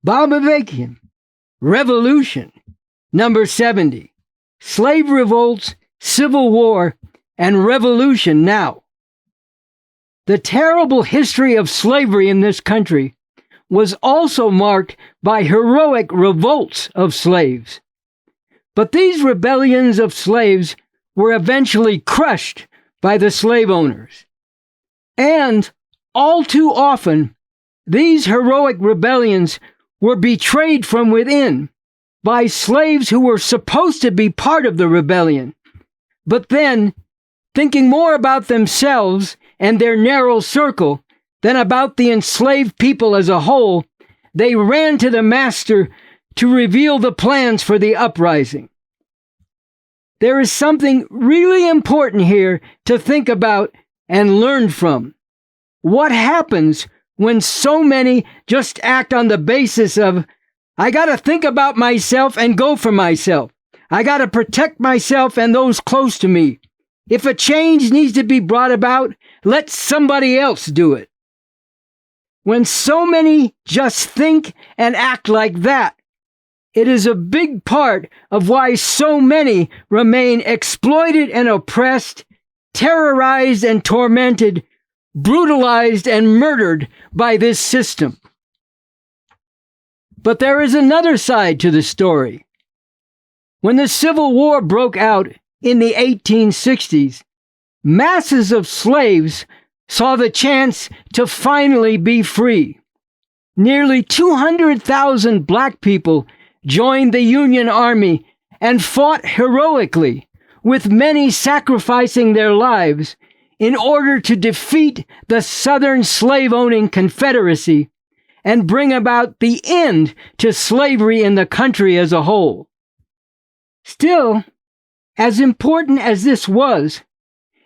Bob Avakian, Revolution, number 70. Slave Revolts, Civil War, and Revolution Now. The terrible history of slavery in this country was also marked by heroic revolts of slaves. But these rebellions of slaves were eventually crushed by the slave owners. And all too often, these heroic rebellions were betrayed from within by slaves who were supposed to be part of the rebellion. But then, thinking more about themselves and their narrow circle than about the enslaved people as a whole, they ran to the master to reveal the plans for the uprising. There is something really important here to think about and learn from. What happens when so many just act on the basis of, I gotta think about myself and go for myself. I gotta protect myself and those close to me. If a change needs to be brought about, let somebody else do it. When so many just think and act like that, it is a big part of why so many remain exploited and oppressed, terrorized and tormented, brutalized and murdered by this system. But there is another side to the story. When the Civil War broke out in the 1860s, masses of slaves saw the chance to finally be free. Nearly 200,000 black people joined the Union Army and fought heroically, with many sacrificing their lives in order to defeat the Southern slave-owning Confederacy and bring about the end to slavery in the country as a whole. Still, as important as this was,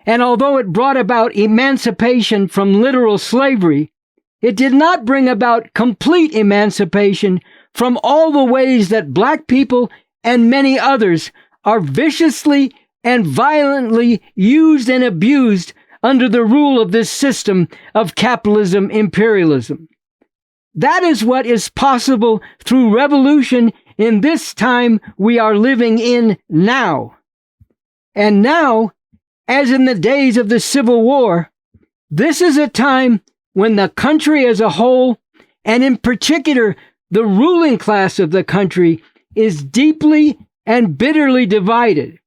and although it brought about emancipation from literal slavery, it did not bring about complete emancipation from all the ways that black people and many others are viciously and violently used and abused under the rule of this system of capitalism imperialism. That is what is possible through revolution in this time we are living in now. And now, as in the days of the Civil War, this is a time when the country as a whole, and in particular the ruling class of the country, is deeply and bitterly divided.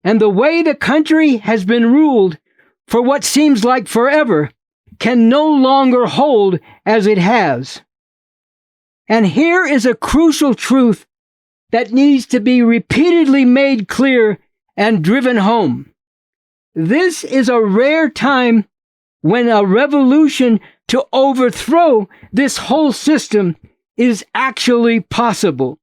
And the way the country has been ruled for what seems like forever can no longer hold as it has. And here is a crucial truth that needs to be repeatedly made clear and driven home. This is a rare time when a revolution to overthrow this whole system is actually possible,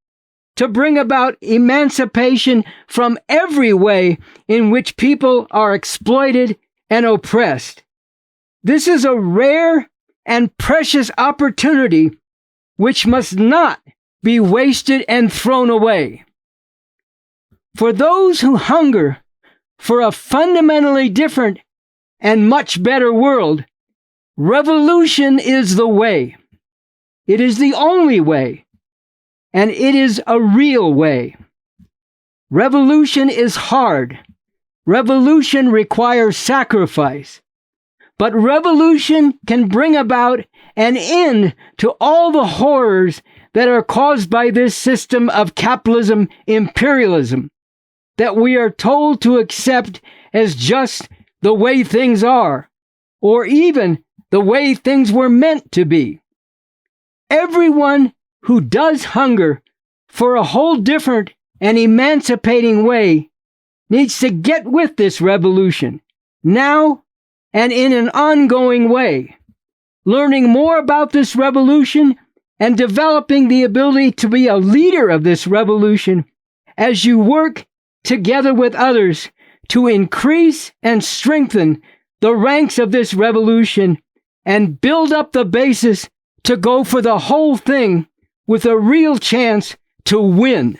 to bring about emancipation from every way in which people are exploited and oppressed. This is a rare and precious opportunity which must not be wasted and thrown away. For those who hunger for a fundamentally different and much better world, revolution is the way. It is the only way, and it is a real way. Revolution is hard. Revolution requires sacrifice. But revolution can bring about an end to all the horrors that are caused by this system of capitalism imperialism that we are told to accept as just the way things are, or even the way things were meant to be. Everyone who does hunger for a whole different and emancipating way needs to get with this revolution, now and in an ongoing way, learning more about this revolution and developing the ability to be a leader of this revolution as you work together with others to increase and strengthen the ranks of this revolution and build up the basis to go for the whole thing with a real chance to win.